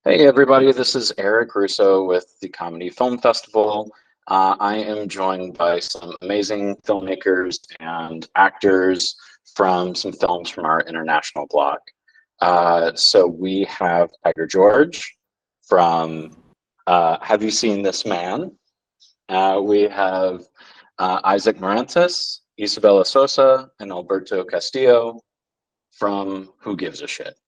Hey everybody, this is Eric Russo with the Comedy Film Festival. I am joined by some amazing filmmakers and actors from some films from our international block. So we have Tiger George from Have You Seen This Man? We have Isaac Morantes, Isabella Sosa, and Alberto Castillo from Who Gives a Shit?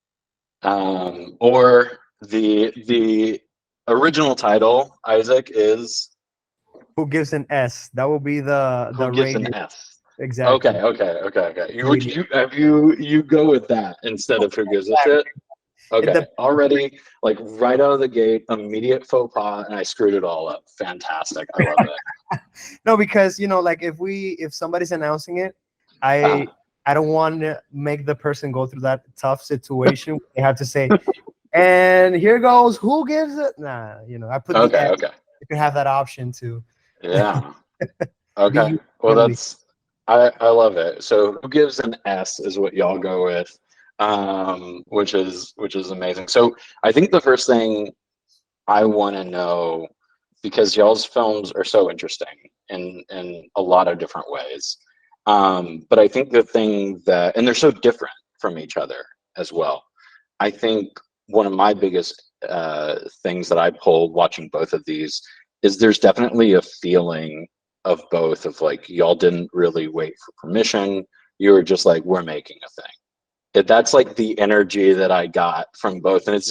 Or the original title, Isaac, is Who gives an S? That will be Who the Gives radio. an S. Exactly. Okay. Radio. You go with that instead of Who Gives a Shit? Okay, The, already like right out of the gate, immediate faux pas, and I screwed it all up. Fantastic, I love it. no, because like if somebody's announcing it, I I don't want to make the person go through that tough situation. They have to say, and here goes who gives it. Nah, I put the Okay, S. okay, You can have that option to yeah, be okay. you Well, friendly. I love it. So Who Gives an S is what y'all go with, which is amazing. So I think the first thing I want to know, because y'all's films are so interesting in a lot of different ways. But I think the thing that, and they're so different from each other as well. I think one of my biggest things that I pulled watching both of these is there's definitely a feeling of both of like, y'all didn't really wait for permission. You were just like, we're making a thing. That's like the energy that I got from both. And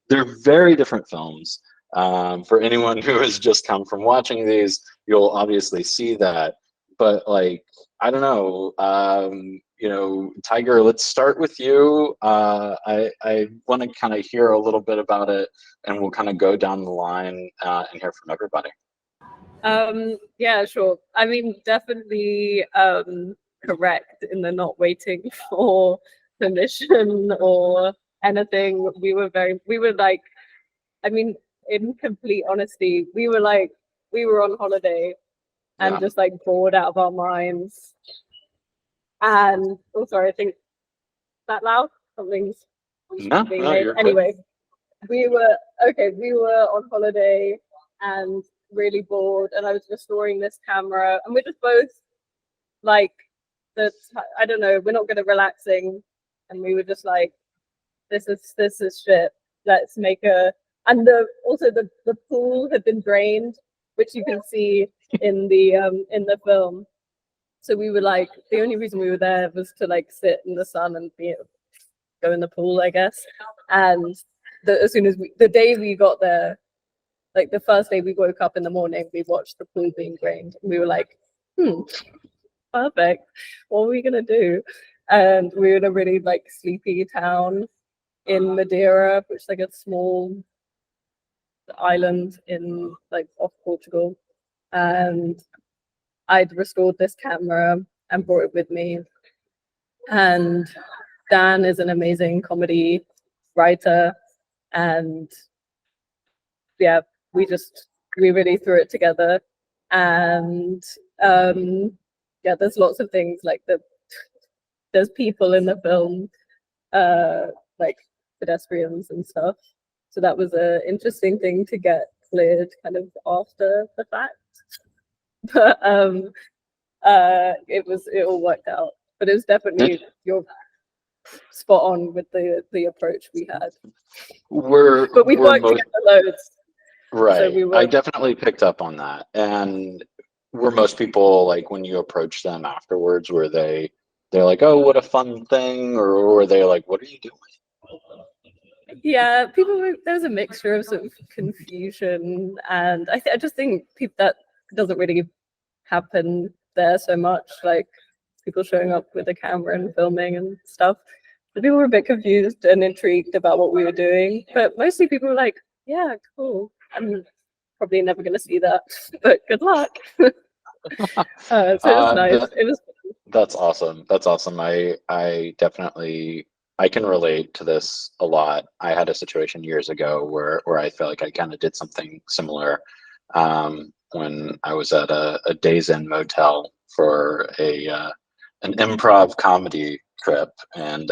they're very different films. For anyone who has just come from watching these, you'll obviously see that. But like, I don't know, Tiger, let's start with you. I want to kind of hear a little bit about it, and we'll kind of go down the line and hear from everybody. Yeah, sure. I mean, definitely correct in the not waiting for permission or anything. We were like, I mean, in complete honesty, we were on holiday and Yeah. just like bored out of our minds. And oh, sorry, I think that loud something's No, being no, made. you're good. Anyway, we were on holiday and really bored, and I was restoring this camera, and we're just both like, I don't know, we're not good at relaxing, and we were just like, this is shit. Let's make and the pool had been drained, which you can see in the film. So we were like, the only reason we were there was to like sit in the sun and go in the pool, I guess. And as soon as the day we got there, like the first day we woke up in the morning, we watched the pool being drained. And we were like, perfect. What are we gonna do? And we were in a really like sleepy town in Madeira, which is like a small island in like off Portugal. And I'd restored this camera and brought it with me. And Dan is an amazing comedy writer, and yeah, we really threw it together. And yeah, there's lots of things like there's people in the film, like pedestrians and stuff. So that was an interesting thing to get cleared kind of after the fact. But it all worked out. But it was definitely you're spot on with the approach we had. But we worked together loads. Right. So I definitely picked up on that. And were most people like, when you approach them afterwards, they're like, oh, what a fun thing, or were they like, what are you doing? Yeah, there's a mixture of sort of confusion, and I just think that doesn't really happen there so much, like people showing up with a camera and filming and stuff. The people were a bit confused and intrigued about what we were doing, but mostly people were like, yeah, cool. I'm probably never going to see that, but good luck. So it was nice. It was fun. That's awesome. That's awesome. I definitely, I can relate to this a lot. I had a situation years ago where I felt like I kind of did something similar when I was at a Days Inn motel for an improv comedy trip, and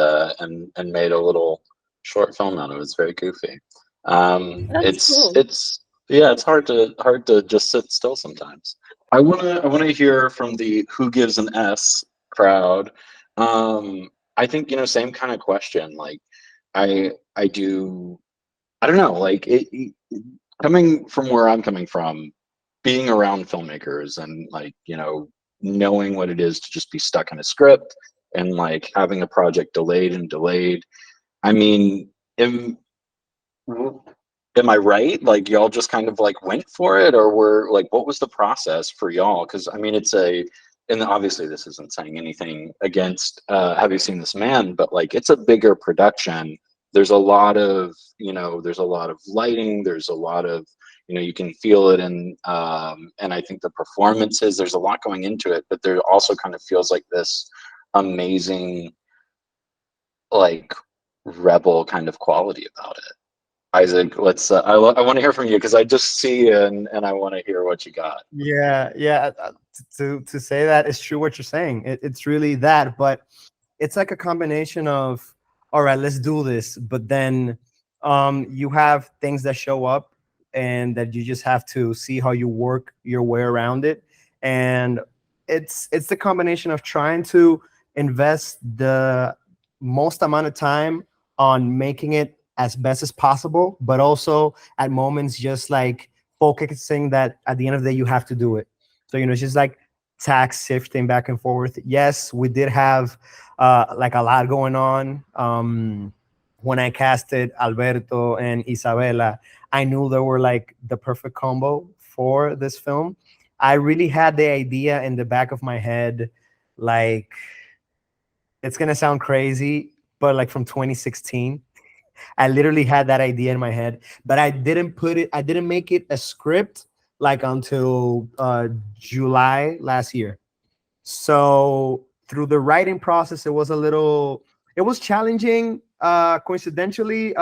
made a little short film out of it. It was very goofy. That's cool. It's yeah, it's hard to just sit still sometimes. I wanna hear from the who gives an S crowd. I think, you know, same kind of question. Like I do, I don't know, like coming from where I'm coming from, being around filmmakers and, like, you know, knowing what it is to just be stuck in a script and like having a project delayed and delayed. I mean, am am I right? Like, y'all just kind of like went for it, or were like, what was the process for y'all? Because I mean, it's a, and obviously this isn't saying anything against Have You Seen This Man, but like it's a bigger production. There's a lot of, you know, there's a lot of lighting. There's a lot of, you know, you can feel it, and I think the performances. There's a lot going into it, but there also kind of feels like this amazing, like, rebel kind of quality about it. Isaac, let's. I want to hear from you because I just see you, and I want to hear what you got. Yeah, yeah. To say that it's true what you're saying. It's really that, but it's like a combination of, all right, let's do this, but then you have things that show up and that you just have to see how you work your way around it. And it's the combination of trying to invest the most amount of time on making it as best as possible, but also at moments just like focusing that at the end of the day you have to do it. So, you know, it's just like tax sifting back and forth. Yes, we did have like a lot going on. When I casted Alberto and Isabela, I knew they were like the perfect combo for this film. I really had the idea in the back of my head, like, it's gonna sound crazy, but like from 2016, I literally had that idea in my head, but I didn't make it a script like until July last year. So through the writing process, it was challenging. Coincidentally,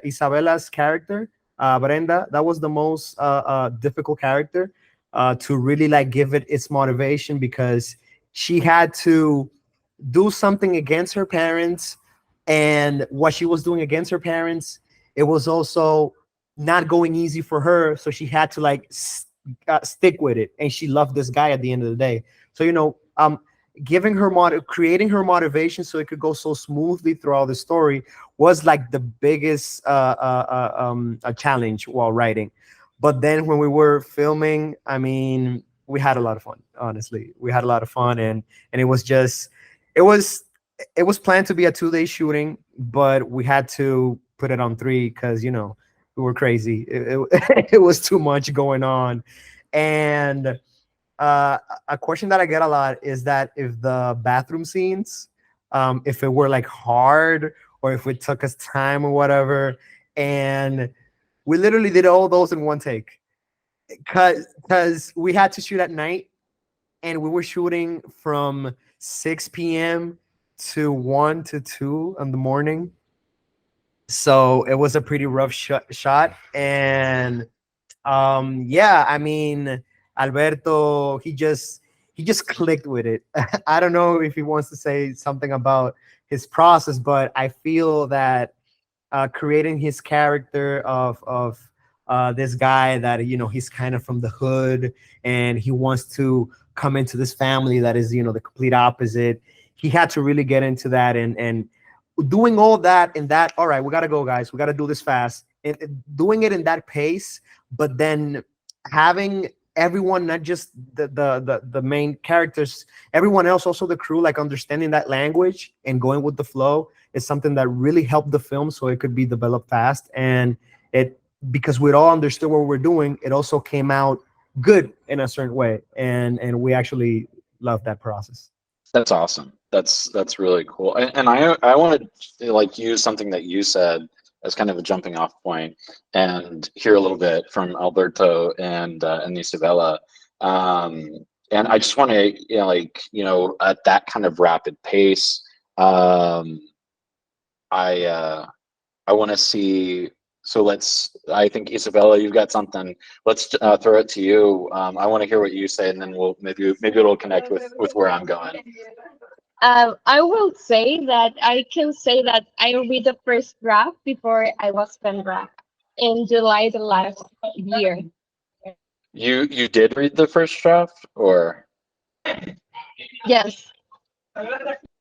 Isabella's character, Brenda, that was the most difficult character to really like give it its motivation, because she had to do something against her parents, and what she was doing against her parents, it was also not going easy for her, so she had to like stick with it, and she loved this guy at the end of the day. So, you know, giving her creating her motivation so it could go so smoothly throughout the story was like the biggest a challenge while writing. But then when we were filming, I mean, we had a lot of fun. Honestly, we had a lot of fun, and it was just, it was it was planned to be a 2 day shooting, but we had to put it on three because, you know, we were crazy. It was too much going on. And a question that I get a lot is that if the bathroom scenes, if it were like hard or if it took us time or whatever. And we literally did all those in one take because we had to shoot at night, and we were shooting from 6 p.m. to 1 to 2 in the morning. So it was a pretty rough shot. And yeah, I mean, Alberto, he just clicked with it. I don't know if he wants to say something about his process, but I feel that creating his character of this guy that, you know, he's kind of from the hood and he wants to come into this family that is, you know, the complete opposite. He had to really get into that, and doing all that in that, all right, we got to go, guys, we got to do this fast, and doing it in that pace, but then having everyone, not just the main characters, everyone else, also the crew, like understanding that language and going with the flow is something that really helped the film so it could be developed fast. And it, because we all understood what we were doing, it also came out good in a certain way, and we actually loved that process. That's awesome. That's really cool. And I want to like use something that you said as kind of a jumping off point and hear a little bit from Alberto and Isabella. And I just want to, you know, like, you know, at that kind of rapid pace, I I want to see. So let's. I think Isabella, you've got something. Let's throw it to you. I want to hear what you say, and then we'll maybe it'll connect with where I'm going. I will say that I can say that I read the first draft before I was pen draft in July the last year. You did read the first draft, or Yes.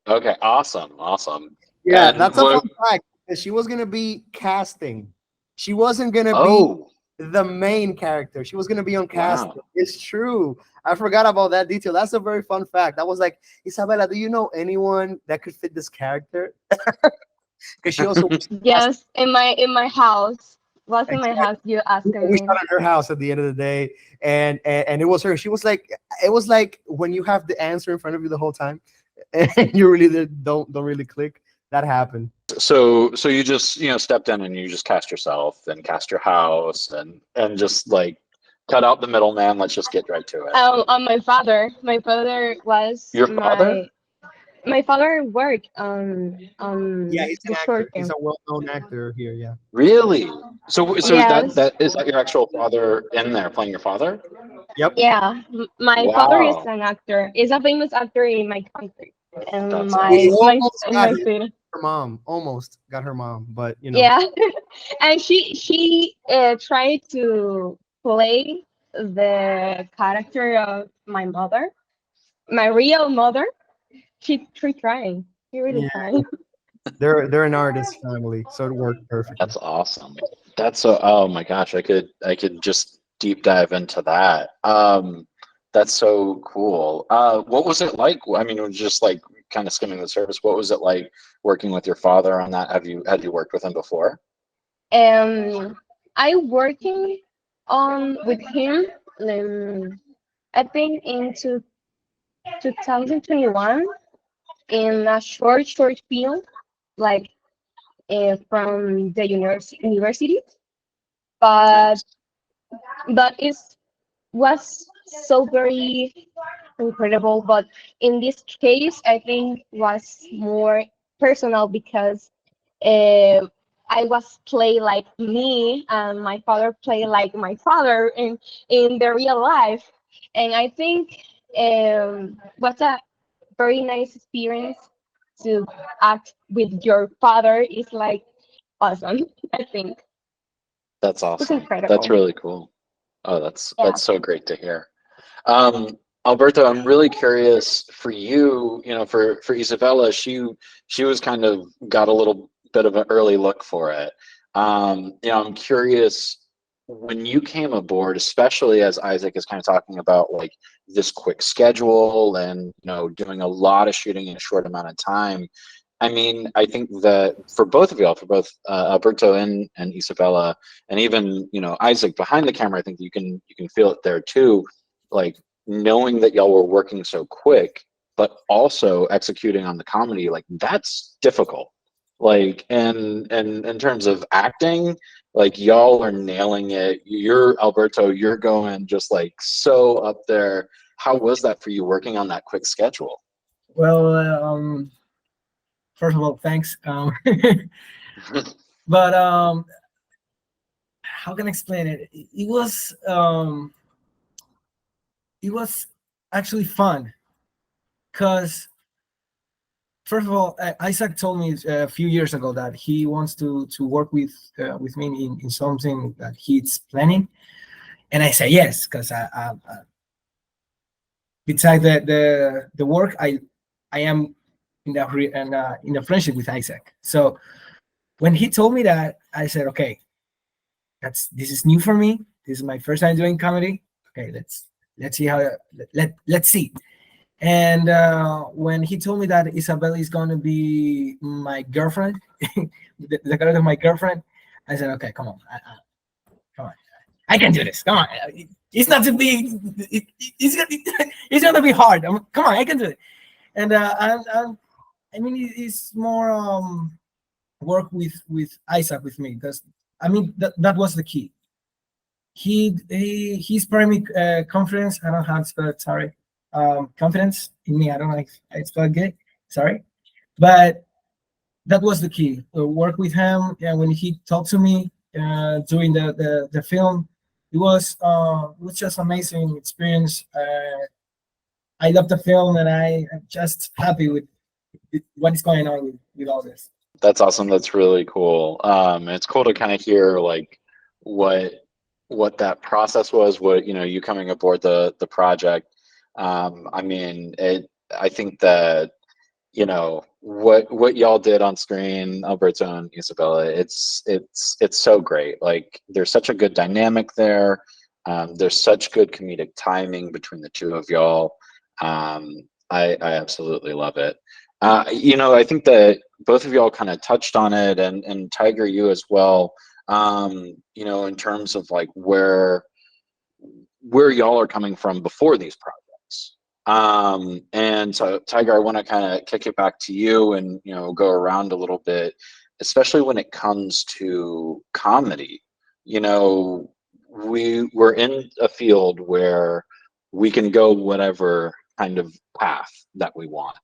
okay, awesome. Yeah, And that's a fun what? fact. She was gonna be casting. She wasn't gonna be Oh, the main character. She was gonna be on casting. wow. It's true. I forgot about that detail. That's a very fun fact. I was like, Isabella, do you know anyone that could fit this character? Because she also was cast. Yes, in my house. Was in my Exactly. house. You asking We me? shot at her house at the end of the day, and it was her. She was like, it was like when you have the answer in front of you the whole time, and you really don't really click. That happened. So you just stepped in and you just cast yourself and cast your house and just like cut out the middleman. Let's just get right to it. On my father. My father was Your father? my father worked Yeah, on he's the an actor. short He's film. a well-known actor here. Yeah. Really? So Yes. is that your actual father in there playing your father? Yep. Yeah, my father is Wow, an actor. Is a famous actor in my country and that's We my awesome. my almost in got my her city. mom. Almost got her mom, but Yeah, and she tried to play the character of my mother, my real mother. She trying. She really yeah, trying. they're an artist family, so it worked perfectly. That's awesome. That's so. Oh my gosh, I could just deep dive into that. That's so cool. What was it like? I mean, it was just like kind of skimming the surface. What was it like working with your father on that? Had you worked with him before? I working on with him. Um, I think in 2021 in a short film like from the university, but Nice. it was so very incredible. But in this case, I think was more personal because uh, I was play like me, and my father play like my father in the real life, and I think was a very nice experience to act with your father. Is like awesome. I think That's it's awesome. That's incredible. really cool. Oh, that's Yeah. that's so great to hear. Alberto, I'm really curious for you, for Isabella, she was kind of got a little bit of an early look for it. I'm curious when you came aboard, especially as Isaac is kind of talking about like this quick schedule and doing a lot of shooting in a short amount of time. I mean, I think that for both of y'all, for both Alberto and Isabella, and even Isaac behind the camera, I think you can feel it there too. Like knowing that y'all were working so quick, but also executing on the comedy, like that's difficult. Like and in terms of acting, like y'all are nailing it. You're Alberto, you're going just like so up there. How was that for you working on that quick schedule? Well, first of all, thanks. But how can I explain it? It was actually fun because first of all, Isaac told me a few years ago that he wants to work with me in something that he's planning, and I say yes because besides the work, I am in a friendship with Isaac. So when he told me that, I said, okay, this is new for me. This is my first time doing comedy. Okay, let's see how let's see. And when he told me that Isabella is going to be my girlfriend, the girl of my girlfriend, I said, okay, come on, come on, I can do this. Come on, it's not to be, it's going to be hard. Come on, I can do it. And I mean, it's more work with Isaac with me because I mean that was the key. He's primary confidence. I don't know how to spell it. Sorry, confidence in me. I don't know if I spell it good. Sorry, but that was the key. Work with him, and when he talked to me during the film, it was just amazing experience. I love the film, and I'm just happy what is going on with all this. That's awesome. That's really cool. It's cool to kind of hear like what that process was, what, you know, you coming aboard the project. I mean, I think that, you know, what y'all did on screen, Alberto and Isabella, it's so great. Like, there's such a good dynamic there. There's such good comedic timing between the two of y'all. I absolutely love it. You know, I think that both of y'all kind of touched on it, and Tiger, you as well. You know, in terms of like where y'all are coming from before these projects. And so, Tiger, I want to kind of kick it back to you, and, you know, go around a little bit, especially when it comes to comedy. You know, we're in a field where we can go whatever kind of path that we want,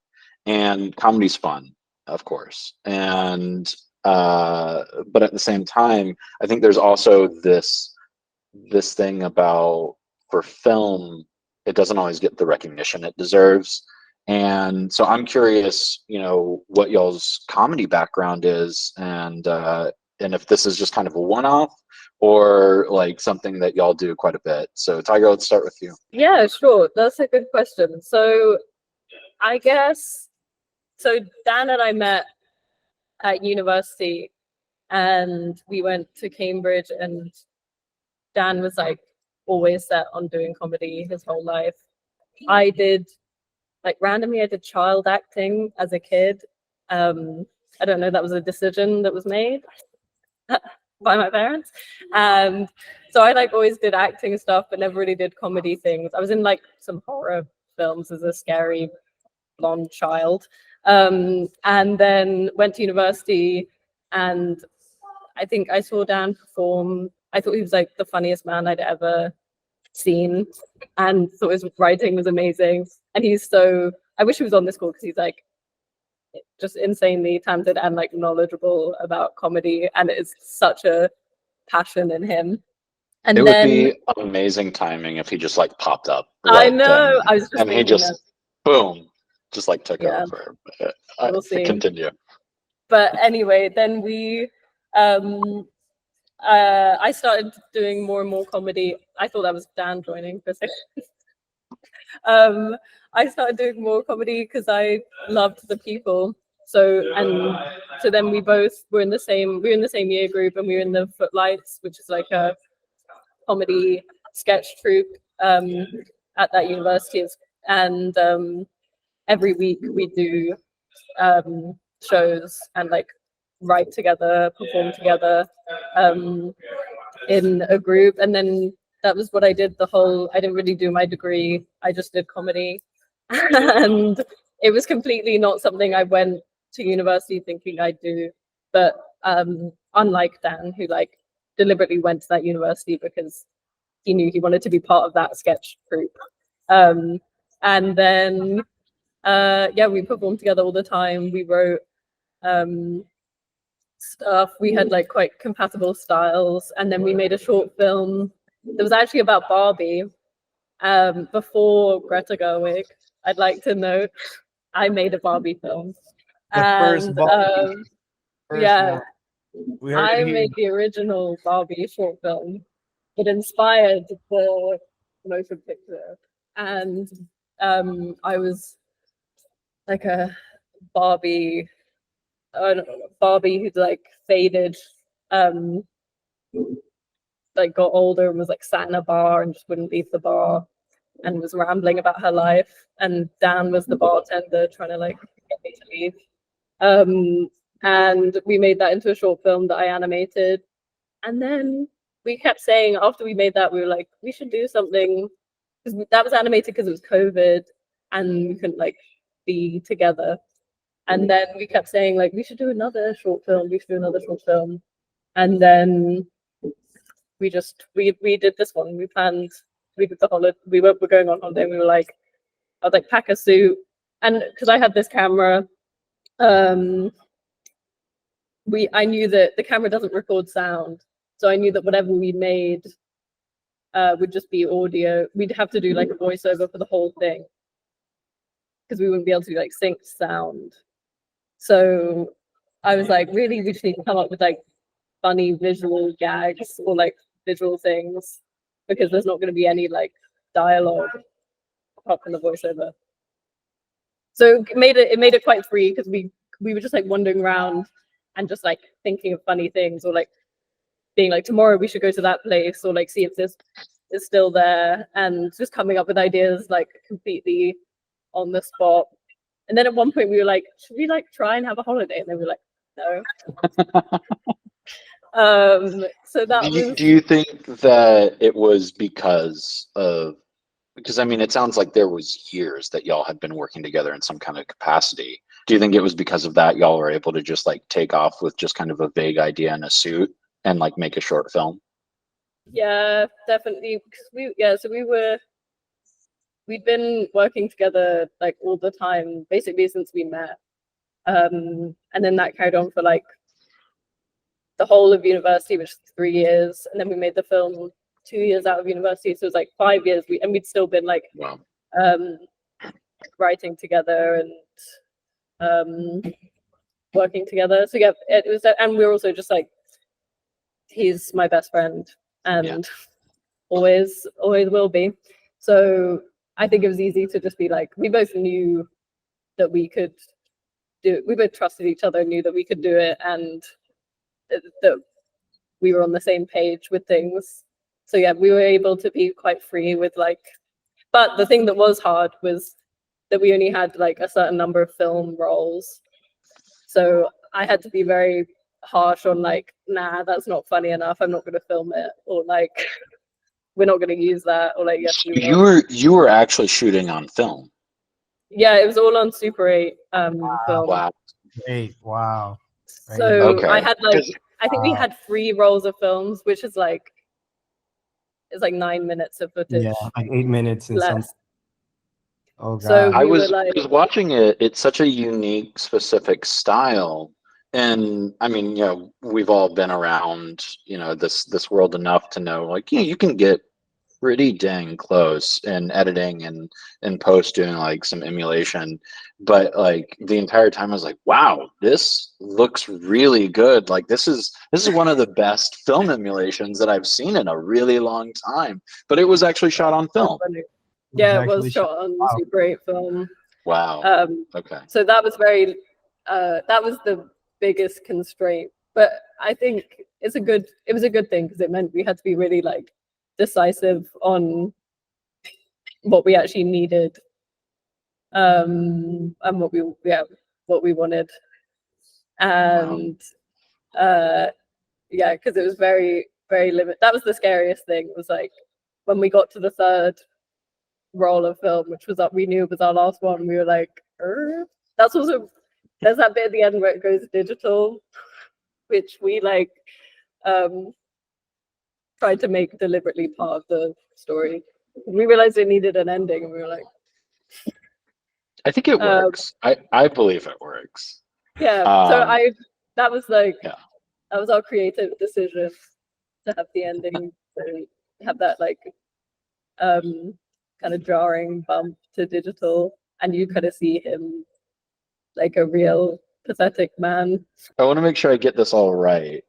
and comedy's fun, of course. And but at the same time, I think there's also this thing about, for film, it doesn't always get the recognition it deserves. And so I'm curious, you know, what y'all's comedy background is, and if this is just kind of a one-off, or like something that y'all do quite a bit. So Tiger, let's start with you. Yeah, sure. That's a good question. So I guess, so Dan and I met at university, and we went to Cambridge, and Dan was like always set on doing comedy his whole life. I did, like, randomly, I did child acting as a kid. I don't know, that was a decision that was made by my parents. And so I like always did acting stuff, but never really did comedy things. I was in like some horror films as a scary blonde child. And then went to university, and I think I saw Dan perform. I thought he was like the funniest man I'd ever seen, and thought his writing was amazing. And he's so, I wish he was on this call, because he's like just insanely talented and like knowledgeable about comedy, and it's such a passion in him. And It then would be amazing timing if he just like popped up. I Right know, then, I was just and he thinking just that. boom, just like took Yeah. over. We'll see. Continue. But anyway, then we I started doing more and more comedy. I thought that was Dan joining for a second. I started doing more comedy because I loved the people. So then we both were in the same year group, and we were in the Footlights, which is like a comedy sketch troupe at that university. And every week we do shows and like write together, perform together in a group. And then that was what I did I didn't really do my degree, I just did comedy. And it was completely not something I went to university thinking I'd do. But unlike Dan, who like deliberately went to that university because he knew he wanted to be part of that sketch group. And then yeah, we performed together all the time. We wrote stuff. We had like quite compatible styles. And then we made a short film that was actually about Barbie. Before Greta Gerwig, I'd like to note, I made a Barbie film. The first Barbie. Yeah, We heard I it here. made the original Barbie short film. It inspired the motion picture. And I was like a Barbie who'd like faded, like got older and was like sat in a bar and just wouldn't leave the bar and was rambling about her life. And Dan was the bartender trying to like get me to leave. And we made that into a short film that I animated. And then we kept saying, after we made that, we were like, we should do something, because that was animated because it was COVID and we couldn't like be together. And then we kept saying, like, we should do another short film, And then we did this one. We did the holiday, we're going on holiday, and we were like, I was like, pack a suit. And because I had this camera, I knew that the camera doesn't record sound. So I knew that whatever we made would just be audio. We'd have to do like a voiceover for the whole thing, because we wouldn't be able to like sync sound. So I was like, really, we just need to come up with like funny visual gags or like visual things because there's not going to be any like dialogue apart from the voiceover. So it made it quite free because we were just like wandering around and just like thinking of funny things or like being like, tomorrow we should go to that place or like see if this is still there, and just coming up with ideas like completely on the spot. And then at one point we were like, should we like try and have a holiday? And then we were like, no. So that was. Do you think that it was because I mean, it sounds like there was years that y'all had been working together in some kind of capacity. Do you think it was because of that y'all were able to just like take off with just kind of a vague idea in a suit and like make a short film? Yeah, definitely. So we'd been working together like all the time, basically since we met. And then that carried on for like the whole of university, which is 3 years. And then we made the film 2 years out of university. So it was like 5 years. We'd still been like Wow. writing together and working together. So yeah, it was, and we were also just like, he's my best friend and always will be. So I think it was easy to just be like, we both knew that we could do it. We both trusted each other, knew that we could do it, and that we were on the same page with things. So yeah, we were able to be quite free with like, but the thing that was hard was that we only had like a certain number of film roles. So I had to be very harsh on like, nah, that's not funny enough, I'm not going to film it, or like, we're not going to use that, or like, yes, we will. You were actually shooting on film. Yeah, it was all on Super 8 film. Wow. Great. Wow. So Okay. I had like, I think we had 3 rolls of films, which is like, it's like 9 minutes of footage. Yeah, like 8 minutes and less. something. Oh god. So I we was were like, watching it. It's such a unique, specific style, and I mean, you know, we've all been around, you know, this world enough to know, like, you can get pretty dang close in editing and post doing like some emulation, but like the entire time I was like, wow, this looks really good. Like this is one of the best film emulations that I've seen in a really long time. But it was actually shot on film. yeah, it was shot on Super 8 film. Wow. Okay. So that was very, that was the biggest constraint. But I think it was a good thing because it meant we had to be really like decisive on what we actually needed, and what we wanted, and yeah, because it was very, very limited. That was the scariest thing. It was like when we got to the 3rd roll of film, which was we knew was our last one. We were like, that's also, there's that bit at the end where it goes digital, which we like tried to make deliberately part of the story. We realized it needed an ending, and we were like, I think it works. I believe it works. Yeah. So that was like, that was our creative decision to have the ending, to have that like kind of jarring bump to digital, and you kind of see him like a real pathetic man. I want to make sure I get this all right.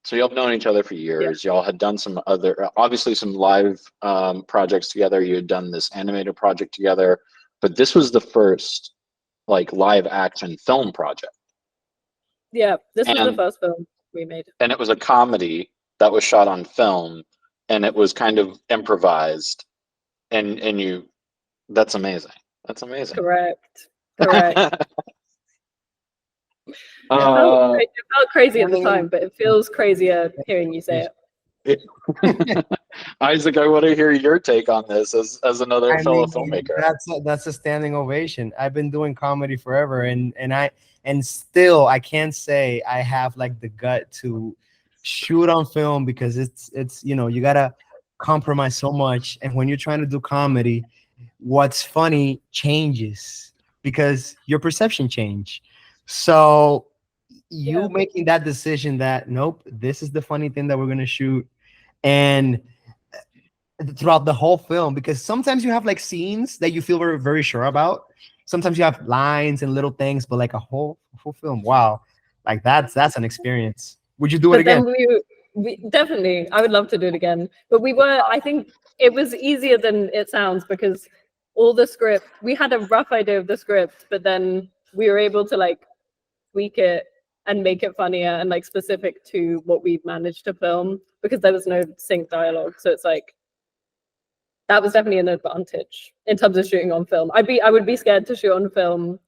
So y'all have known each other for years. Y'all had done some other, obviously some live projects together. You had done this animated project together, but this was the first like live action film project. Yeah, this was the first film we made. And it was a comedy that was shot on film, and it was kind of improvised. And that's amazing. That's amazing. Correct. It felt crazy at the time, but it feels crazier hearing you say it. Isaac, I want to hear your take on this as another fellow filmmaker. That's a standing ovation. I've been doing comedy forever, and still I can't say I have like the gut to shoot on film, because it's you know, you gotta compromise so much, and when you're trying to do comedy, what's funny changes because your perception change. So you making that decision that nope, this is the funny thing that we're gonna shoot, and throughout the whole film, because sometimes you have like scenes that you feel very, very sure about. sometimes you have lines and little things, but like a whole full film, wow, like that's an experience. Would you do it But again? then we definitely, I would love to do it again. But I think it was easier than it sounds, because all the script, we had a rough idea of the script, but then we were able to like tweak it and make it funnier and like specific to what we managed to film, because there was no sync dialogue. So it's like, that was definitely an advantage in terms of shooting on film. I would be scared to shoot on film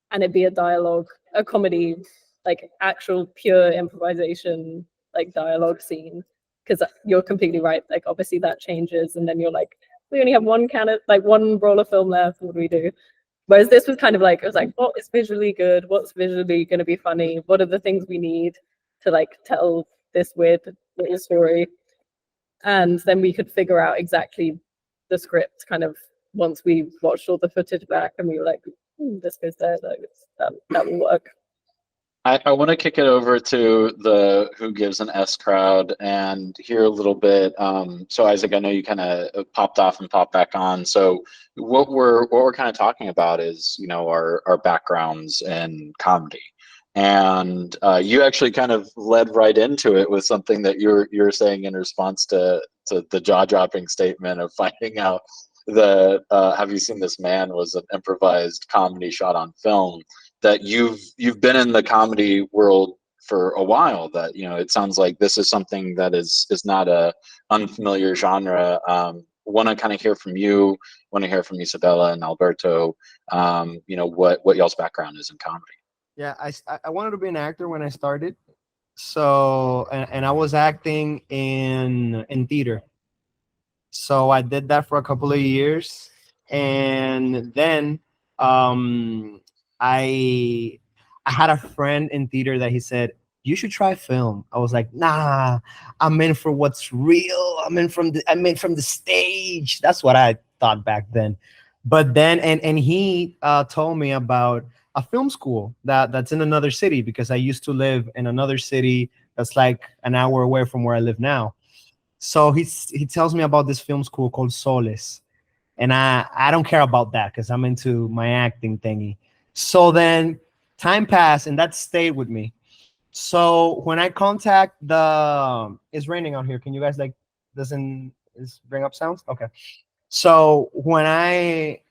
and it'd be a comedy, like actual pure improvisation, like dialogue scene. Because you're completely right. Like obviously that changes, and then you're like, we only have one roll of film left. What do we do? Whereas this was kind of like, it was like, what is visually good? What's visually going to be funny? What are the things we need to like tell this weird little story? And then we could figure out exactly the script kind of once we watched all the footage back, and we were like, this goes there, that will work. I want to kick it over to the Who Gives an S crowd and hear a little bit. So Isaac, I know you kind of popped off and popped back on. So what we're kind of talking about is, you know, our backgrounds in comedy. And you actually kind of led right into it with something that you're saying in response to the jaw-dropping statement of finding out that Have You Seen This Man was an improvised comedy shot on film. That you've been in the comedy world for a while. That, you know, it sounds like this is something that is not a unfamiliar genre. Want to kind of hear from you. Want to hear from Isabella and Alberto. You know, what y'all's background is in comedy. Yeah, I wanted to be an actor when I started. So and I was acting in theater. So I did that for a couple of years, and then um, I I had a friend in theater that he said, you should try film. I was like, nah, I'm in for what's real. I'm in from the stage. That's what I thought back then. But then and he told me about a film school that's in another city, because I used to live in another city that's like an hour away from where I live now. So he tells me about this film school called Solis, and I don't care about that because I'm into my acting thingy. So then time passed, and that stayed with me. So when I contact it's raining out here. Can you guys doesn't is bring up sounds? Okay. So when I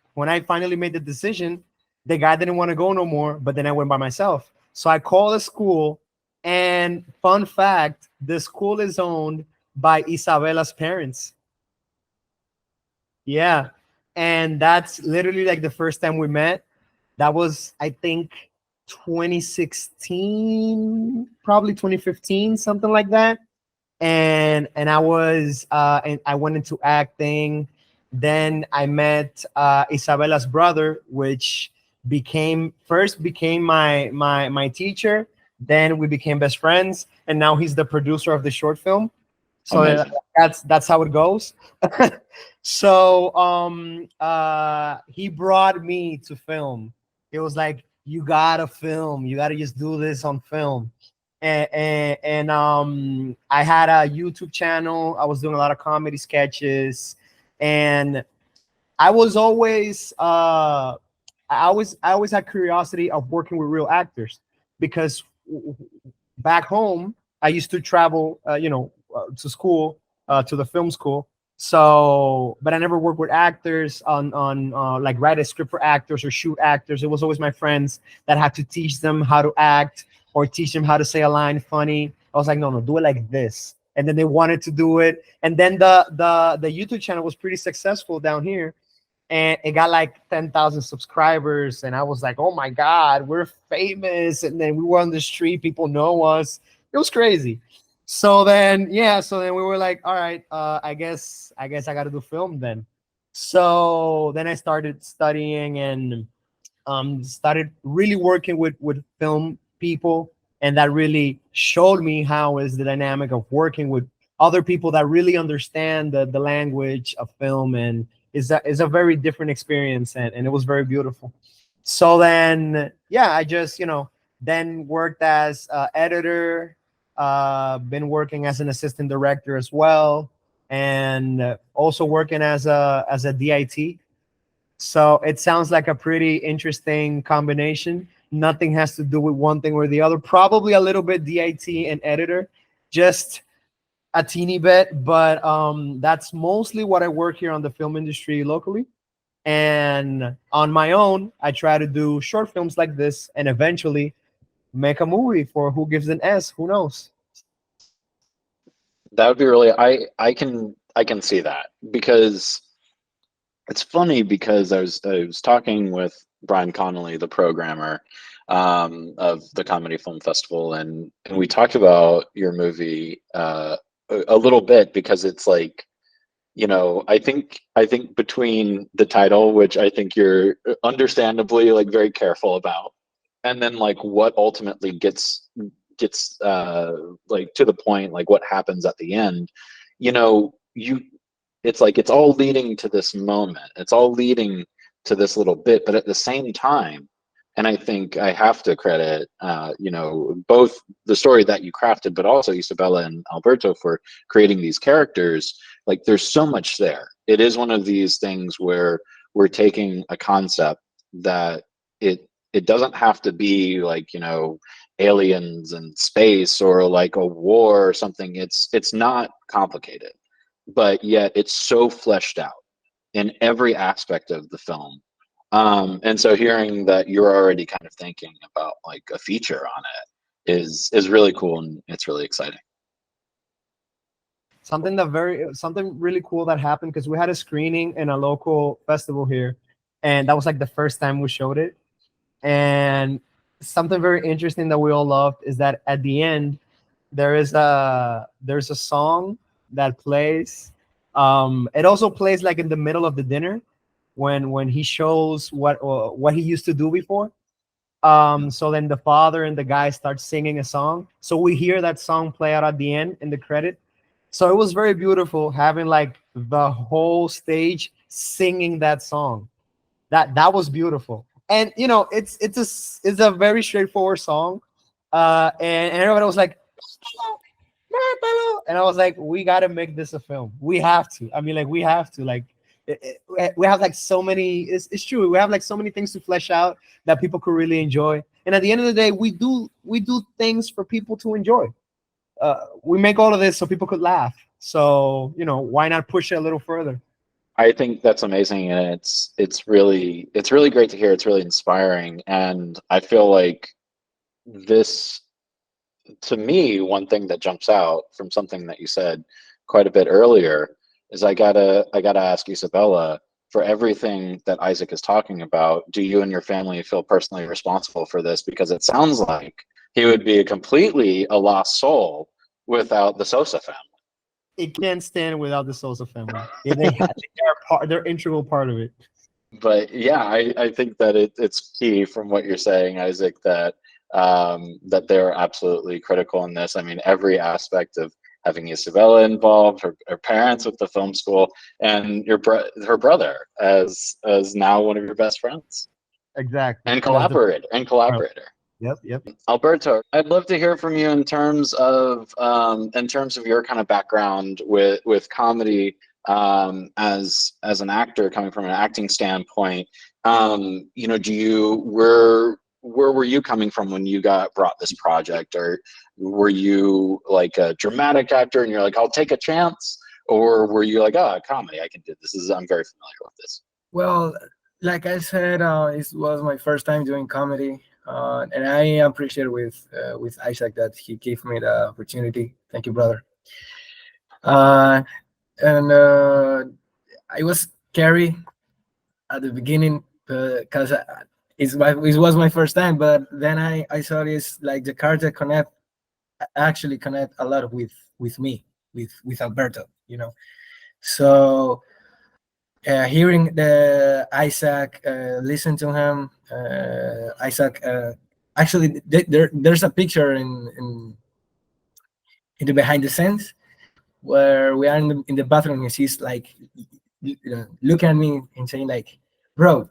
finally made the decision, the guy didn't want to go no more, but then I went by myself. So I called the school, and fun fact, the school is owned by Isabella's parents. Yeah. And that's literally like the first time we met. That was, I think, 2016, probably 2015, something like that. And I went into acting. Then I met Isabella's brother, which became my teacher. Then we became best friends, and now he's the producer of the short film. So that's how it goes. So he brought me to film. It was like, you gotta film, you gotta just do this on film. And I had a YouTube channel. I was doing a lot of comedy sketches, and I was always I always had curiosity of working with real actors, because back home I used to travel, to school, to the film school. So, but I never worked with actors on like write a script for actors or shoot actors. It was always my friends that had to teach them how to act or teach them how to say a line funny. I was like, no, do it like this. And then they wanted to do it. And then the YouTube channel was pretty successful down here, and it got like 10,000 subscribers. And I was like, oh my God, we're famous. And then we were on the street, people know us. It was crazy. So then we were like, all right, I guess I got to do film then. So then I started studying, and started really working with film people, and that really showed me how is the dynamic of working with other people that really understand the language of film, and is a very different experience, and it was very beautiful. So then I just then worked as editor, been working as an assistant director as well, and also working as a DIT. So it sounds like a pretty interesting combination. Nothing has to do with one thing or the other. Probably a little bit DIT and editor, just a teeny bit, but that's mostly what I work here on the film industry locally. And on my own, I try to do short films like this and eventually make a movie for Who Gives an S. Who knows? That would be really, I can see that, because it's funny, because I was talking with Brian Connolly, the programmer of the Comedy Film Festival, and we talked about your movie a little bit, because it's like, I think between the title, which I think you're understandably like very careful about, and then like what ultimately gets like to the point, like what happens at the end, you it's like it's all leading to this moment, it's all leading to this little bit, but at the same time, and I think I have to credit both the story that you crafted, but also Isabella and Alberto for creating these characters. Like there's so much there. It is one of these things where we're taking a concept that it doesn't have to be like aliens and space or like a war or something. It's not complicated, but yet it's so fleshed out in every aspect of the film. And so hearing that you're already kind of thinking about like a feature on it is really cool, and it's really exciting. Something really cool that happened, because we had a screening in a local festival here, and that was like the first time we showed it. And something very interesting that we all loved is that at the end there's a song that plays. It also plays like in the middle of the dinner when he shows what he used to do before. So then the father and the guy start singing a song, so we hear that song play out at the end in the credit. So it was very beautiful having like the whole stage singing that song. That was beautiful. And it's a very straightforward song. And everybody was like, and I was like, we got to make this a film. We have to. I mean, like, we have to. Like, we have like so many. It's true. We have like so many things to flesh out that people could really enjoy. And at the end of the day, we do things for people to enjoy. We make all of this so people could laugh. So why not push it a little further? I think that's amazing, and it's really great to hear. It's really inspiring, and I feel like this, to me, one thing that jumps out from something that you said quite a bit earlier is I gotta ask Isabella, for everything that Isaac is talking about, do you and your family feel personally responsible for this? Because it sounds like he would be completely a lost soul without the Sosa family. It can't stand without the Sosa family. They're integral part of it. But yeah, I think that it's key from what you're saying, Isaac, that that they're absolutely critical in this. I mean, every aspect of having Isabella involved, her parents with the film school, and her brother as now one of your best friends. Exactly. And collaborator. Yep. Alberto, I'd love to hear from you in terms of your kind of background with comedy, as an actor coming from an acting standpoint. Where were you coming from when you brought this project? Or were you like a dramatic actor and you're like, I'll take a chance? Or were you like, oh, comedy, I can do this. I'm very familiar with this. Well, like I said, it was my first time doing comedy, and I appreciate with Isaac that he gave me the opportunity. Thank you, brother. And I was scary at the beginning because it was my first time, but then I saw this, like, the character connect a lot with me, with Alberto, so hearing the Isaac, listen to him, Isaac, actually there's a picture in the behind the scenes where we are in the bathroom, and he's like, looking at me and saying like, bro,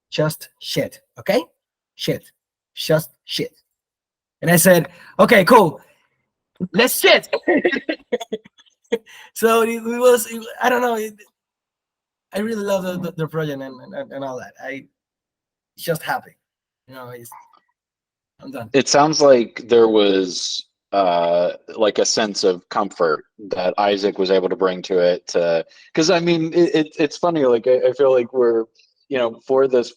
just shit, okay? Shit. Just shit. And I said, okay, cool. Let's shit. So I don't know. I really love the project and all that. I just happy, I'm done. It sounds like there was like a sense of comfort that Isaac was able to bring to it. Because I mean, it's funny. Like I feel like we're, for this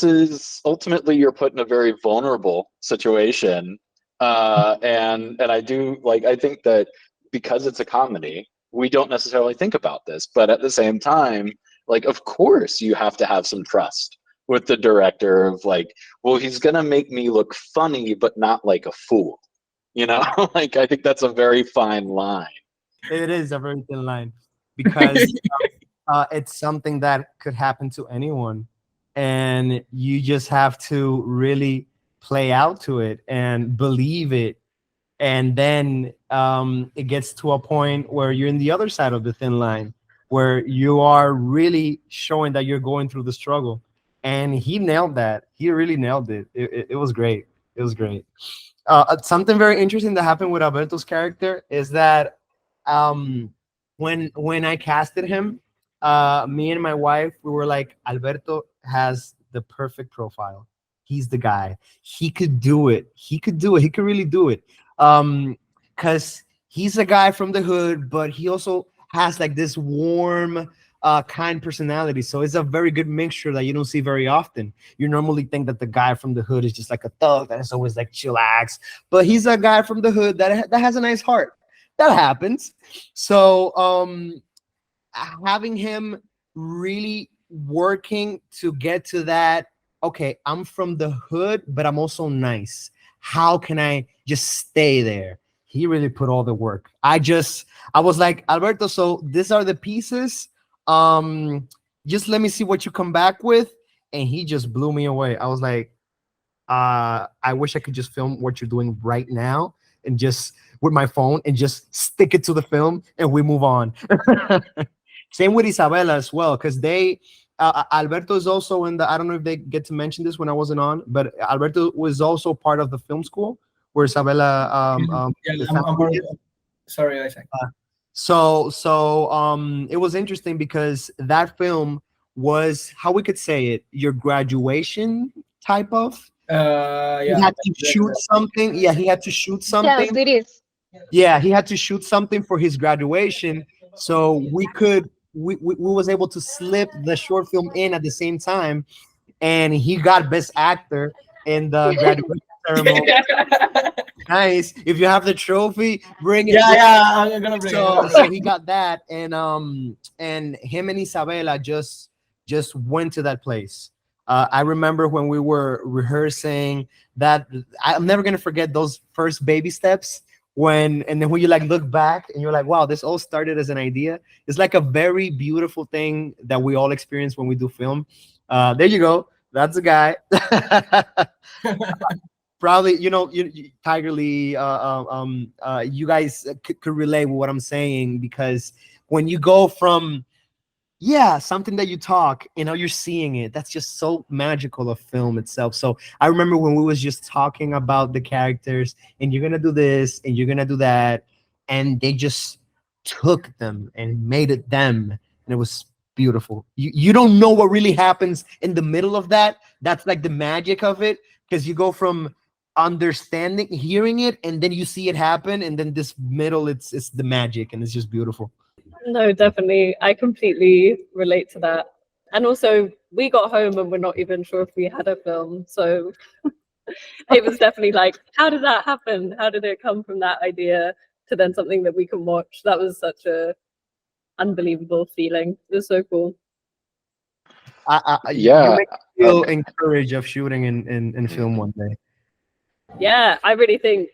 is ultimately you're put in a very vulnerable situation, and I do like I think that because it's a comedy, we don't necessarily think about this, but at the same time, like of course you have to have some trust with the director of like, well, he's gonna make me look funny, but not like a fool, like I think that's a very fine line. It is a very thin line because it's something that could happen to anyone, and you just have to really play out to it and believe it. And then it gets to a point where you're in the other side of the thin line, where you are really showing that you're going through the struggle. And he nailed that. He really nailed it. It was great. It was great. Something very interesting that happened with Alberto's character is that when I casted him, me and my wife, we were like, Alberto has the perfect profile. He's the guy. He could do it. He could do it. He could really do it. Because he's a guy from the hood, but he also has like this warm, kind personality. So it's a very good mixture that you don't see very often. You normally think that the guy from the hood is just like a thug that is always like chillax, but he's a guy from the hood that has a nice heart. That happens. So having him really working to get to that, okay, I'm from the hood, but I'm also nice. How can I just stay there? He really put all the work. I was like, Alberto, so these are the pieces. Just let me see what you come back with. And he just blew me away. I was like, I wish I could just film what you're doing right now and just with my phone and just stick it to the film and we move on. Same with Isabella as well, because Alberto is also in I don't know if they get to mention this when I wasn't on, but Alberto was also part of the film school where Isabella Yeah, I'm part of it. Sorry, Isaac. So it was interesting because that film was, how we could say it, your graduation type of. Yeah. He had to shoot something. Yeah, he had to shoot something. Yes, it is. Yeah, he had to shoot something for his graduation. So we was able to slip the short film in at the same time, and he got Best Actor in the graduation ceremony. Nice. If you have the trophy, bring it. Yeah, I'm gonna bring it. So he got that, and him and Isabella just went to that place. I remember when we were rehearsing that, I'm never gonna forget those first baby steps. And then when you like look back and you're like, wow, this all started as an idea. It's like a very beautiful thing that we all experience when we do film. There you go. That's the guy. Probably, Tiger Lee, you guys could relate with what I'm saying, because when you go from something that you talk, you're seeing it, that's just so magical of film itself. So I remember when we was just talking about the characters and you're gonna do this and you're gonna do that, and they just took them and made it them, and it was beautiful. You don't know what really happens in the middle of that. That's like the magic of it, because you go from understanding, hearing it, and then you see it happen, and then this middle, it's the magic, and it's just beautiful. No, definitely. I completely relate to that. And also, we got home and we're not even sure if we had a film. So it was definitely like, how did that happen? How did it come from that idea to then something that we can watch? That was such a unbelievable feeling. It was so cool. Yeah. You make me feel encouraged of shooting in film one day. Yeah, I really think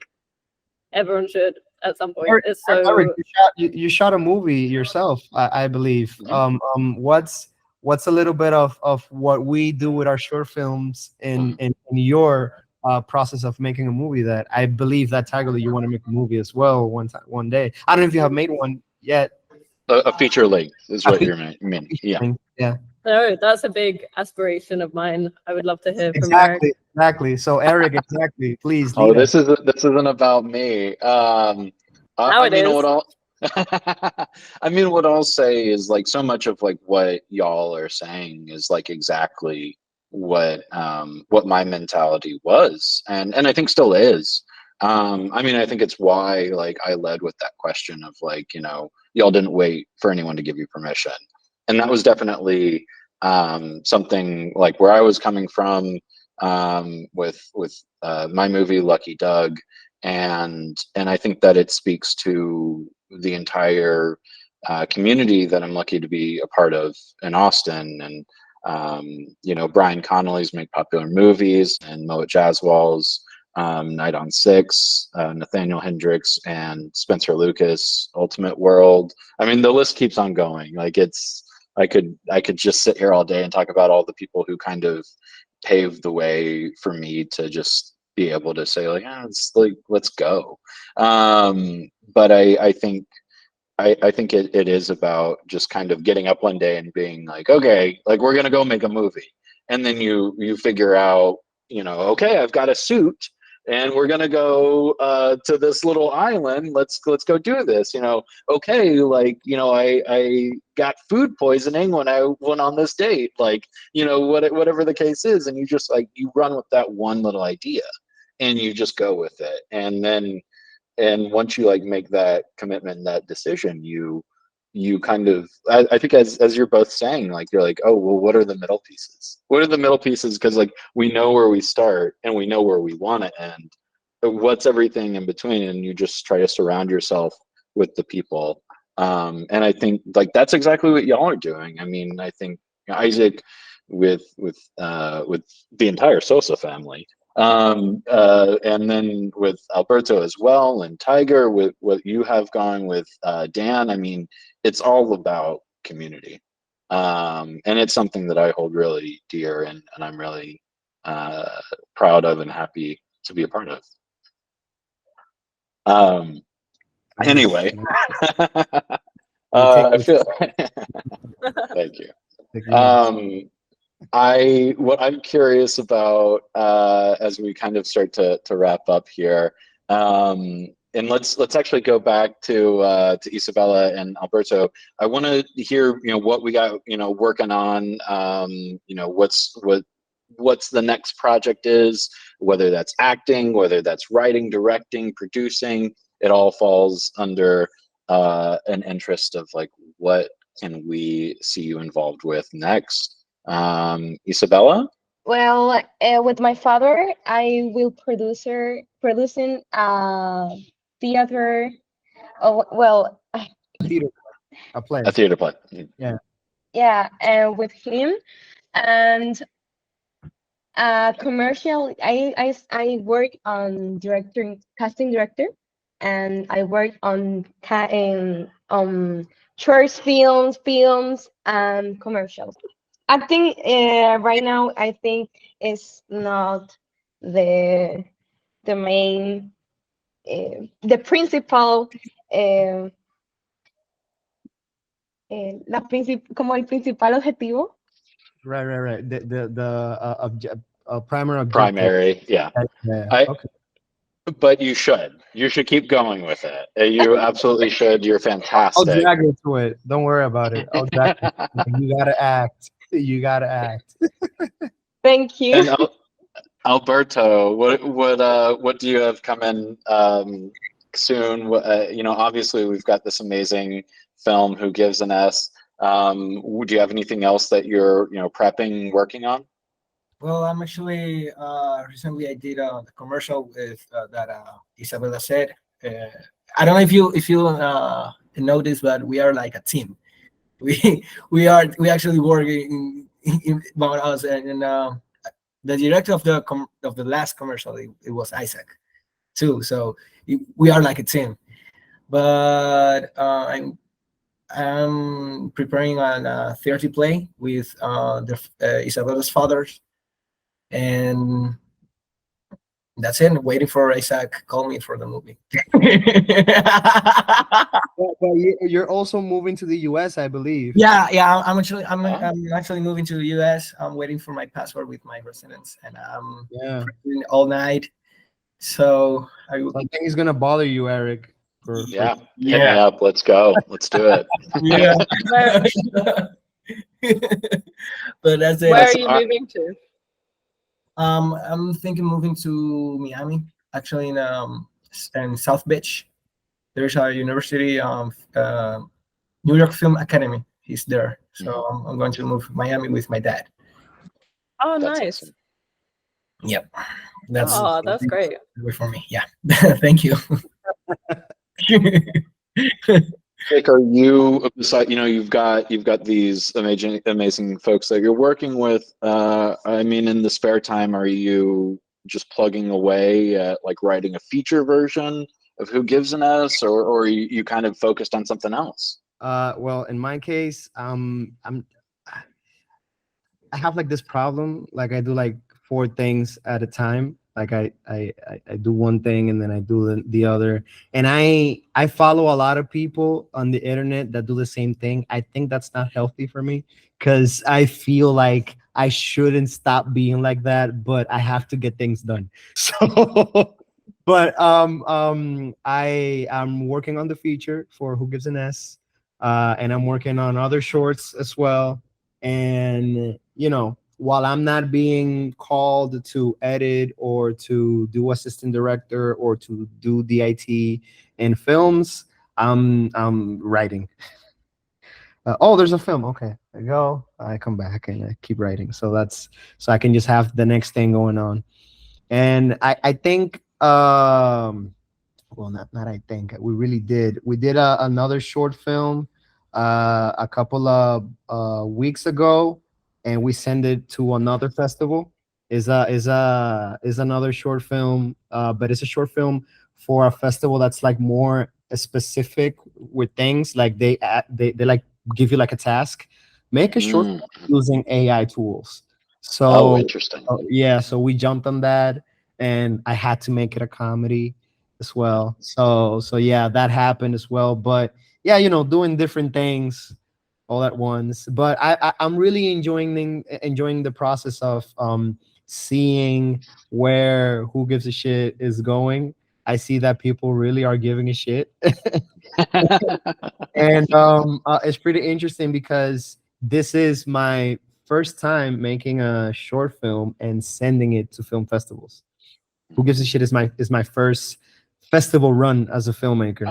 everyone should at some point. Eric, It's so Eric, you shot a movie yourself, I believe. What's a little bit of what we do with our short films in your process of making a movie? That I believe that Tiger, you want to make a movie as well one day. I don't know if you have made one yet. A feature length is what you're meaning. Yeah. no, that's a big aspiration of mine. I would love to hear from Eric. Exactly. So Eric, exactly. Please. Oh, this isn't about me. Now it is. What I mean, what I'll say is like so much of like what y'all are saying is like exactly what my mentality was, and I think still is. I mean, I think it's why like I led with that question of like, you know, y'all didn't wait for anyone to give you permission, and that was definitely something like where I was coming from with my movie Lucky Doug, and I think that it speaks to the entire community that I'm lucky to be a part of in Austin. And you know, Brian Connolly's Make Popular Movies, and Moet Jaswal's Night on Six, Nathaniel Hendricks and Spencer Lucas, Ultimate World. I mean, the list keeps on going. Like it's, I could just sit here all day and talk about all the people who kind of paved the way for me to just be able to say like, yeah, it's like, let's go. But I think I think it is about just kind of getting up one day and being like, okay, like we're gonna go make a movie, and then you figure out, you know, okay, I've got a suit, and we're gonna go to this little island. Let's go do this. You know, okay, like you know, I got food poisoning when I went on this date. Like you know, whatever the case is, and you just like you run with that one little idea, and you just go with it, and then and once you like make that commitment, that decision, you kind of I think as you're both saying, like you're like, oh well, what are the middle pieces, what are the middle pieces, because like we know where we start and we know where we want to end, but what's everything in between, and you just try to surround yourself with the people. And I think like that's exactly what y'all are doing. I mean, I think Isaac with the entire Sosa family, and then with Alberto as well, and Tiger with what you have gone with Dan. I mean, it's all about community, and it's something that I hold really dear, and I'm really proud of and happy to be a part of. Anyway, I feel thank you. What I'm curious about as we kind of start to wrap up here, and let's actually go back to Isabella and Alberto. I want to hear, you know, what we got, you know, working on, you know, what's the next project is, whether that's acting, whether that's writing, directing, producing. It all falls under an interest of like, what can we see you involved with next? Isabella? Well, with my father, I will producing a theater. Oh, well, Theater, a play. A theater play. Yeah. yeah, and with him and commercial. I work on casting director, and I work on short films and commercials. I think right now I think it's not the the main the principal como el principal objetivo. Right. The primary objective. Primary, yeah. Yeah. Okay. But you should keep going with it. You absolutely should. You're I'll fantastic. drag you to it. Don't worry about it. I'll drag you. You gotta act. You gotta act. Thank you. And Alberto, what do you have coming soon? You know, obviously we've got this amazing film, Who Gives an S. Do you have anything else that you're, you know, prepping, working on? Well, I'm actually recently I did a commercial with that Isabella said. I don't know if you know this, but we are like a team. We actually work in about us, and the director of the last commercial, it was Isaac too. So we are like a team. But I'm preparing a theater play with Isabella's fathers, and that's it. Waiting for Isaac call me for the movie. But you're also moving to the US, I believe. Yeah. I'm actually moving to the US. I'm waiting for my passport with my residence, and I'm Yeah. all night. So Something is gonna bother you, Eric. Yeah, hit me up. Let's go. Let's do it. Yeah. Where, But that's it. where are you moving to? I'm thinking moving to Miami, actually in South Beach. There's a university, New York Film Academy. He's there, so I'm going to move Miami with my dad. Oh, That's nice. awesome. Yep, that's Oh, that's great. way for me. Yeah, thank you. Like, are you beside? You've got these amazing folks that you're working with. I mean, in the spare time, are you just plugging away at like writing a feature version of Who Gives an S, or are you kind of focused on something else? Well, in my case, I have like this problem. Like I do like 4 things at a time. Like I do one thing and then I do the other. And I follow a lot of people on the internet that do the same thing. I think that's not healthy for me because I feel like I shouldn't stop being like that, but I have to get things done. So but I am working on the feature for Who Gives an S. And I'm working on other shorts as well. And while I'm not being called to edit or to do assistant director or to do DIT in films, I'm writing. Oh, there's a film. Okay, I go. I come back and I keep writing. So I can just have the next thing going on. And I think well, not I think we really did. We did another short film a couple of weeks ago, and we sent it to another festival. Is another short film, but it's a short film for a festival that's like more specific with things. Like they like give you like a task, make a short film using AI tools. So Interesting. yeah, so we jumped on that, and I had to make it a comedy as well. So yeah, that happened as well. But yeah, doing different things all at once. But I'm really enjoying the process of seeing where Who Gives a Shit is going. I see that people really are giving a shit. And it's pretty interesting because this is my first time making a short film and sending it to film festivals. Who Gives a Shit is my first festival run as a filmmaker.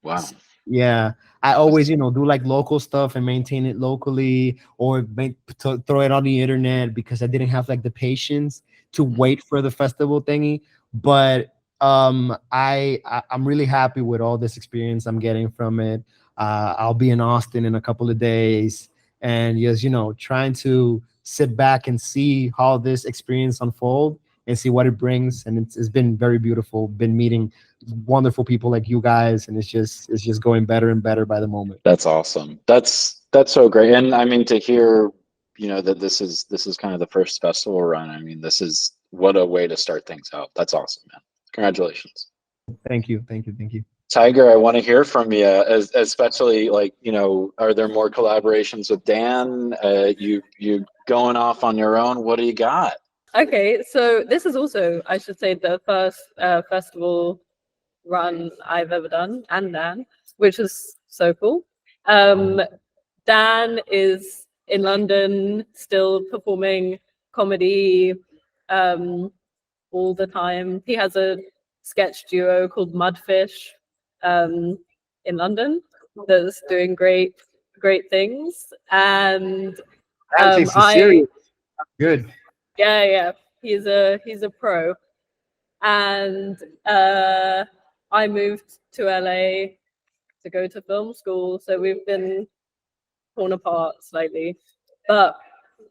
Wow. Yeah, I always do like local stuff and maintain it locally, or throw it on the internet because I didn't have like the patience to wait for the festival thingy. But I'm really happy with all this experience I'm getting from it. I'll be in Austin in a couple of days, and just trying to sit back and see how this experience unfold and see what it brings. And it's been very beautiful. Been meeting wonderful people like you guys, and it's just going better and better by the moment. That's awesome. That's so great. And I mean, to hear that this is kind of the first festival run. I mean, this is what a way to start things out. That's awesome, man. Congratulations. Thank you. Tiger, I want to hear from you, especially like, are there more collaborations with Dan? You going off on your own? What do you got? Okay, so this is also, I should say, the first festival run I've ever done, and Dan, which is so cool. Dan is in London, still performing comedy all the time. He has a sketch duo called Mudfish in London that's doing great things. And Good. Yeah, he's a pro. And I moved to LA to go to film school, so we've been torn apart slightly, but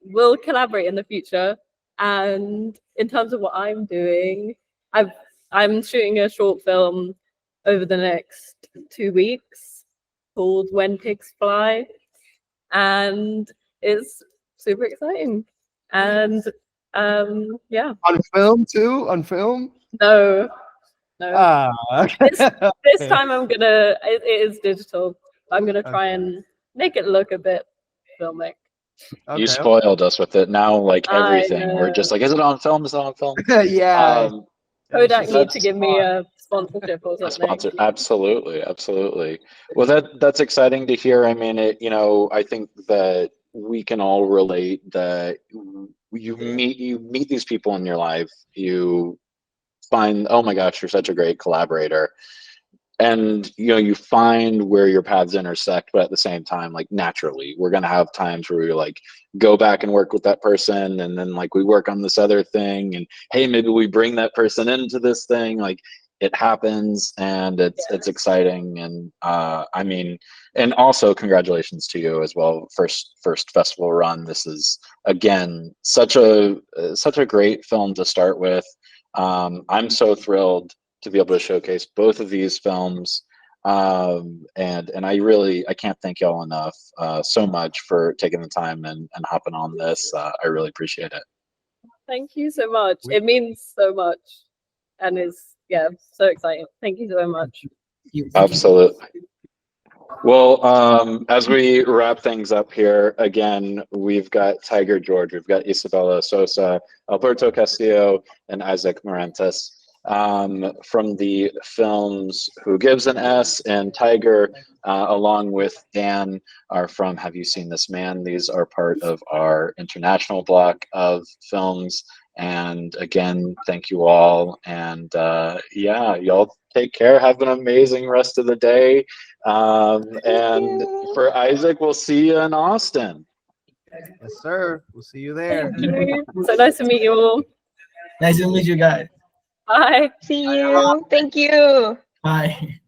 we'll collaborate in the future. And in terms of what I'm doing, I'm shooting a short film over the next 2 weeks called When Pigs Fly, and it's super exciting. And yeah, On film too. On film. no. Okay. This time it is digital. I'm gonna try and make it look a bit filmic. Okay. You spoiled us with it. Now, like everything, we're just like, is it on film? Is it on film? Yeah. Kodak need to give me a sponsorship or A something. sponsor, absolutely. Well, that's exciting to hear. I mean, I think that we can all relate that you meet these people in your life, you find, oh my gosh, you're such a great collaborator, and you find where your paths intersect, but at the same time, like, naturally we're going to have times where we like go back and work with that person, and then like we work on this other thing, and hey, maybe we bring that person into this thing. Like, it happens, and it's exciting. And I mean, and also congratulations to you as well, first festival run. This is, again, such a great film to start with. I'm so thrilled to be able to showcase both of these films, and I can't thank y'all enough so much for taking the time and hopping on this. I really appreciate it. Thank you so much. It means so much, and is so exciting. Thank you so much. Absolutely. Well, as we wrap things up here, again, we've got Tiger George, we've got Isabella Sosa, Alberto Castillo, and Isaac Morantes. From the films Who Gives an S and Tiger, along with Dan, are from Have You Seen This Man? These are part of our international block of films. And again, thank you all. And yeah, y'all take care. Have an amazing rest of the day. And for Isaac, we'll see you in Austin. Yes, sir. We'll see you there. Thank you. So nice to meet you all. Nice to meet you guys. Bye. See you. Thank you. Bye.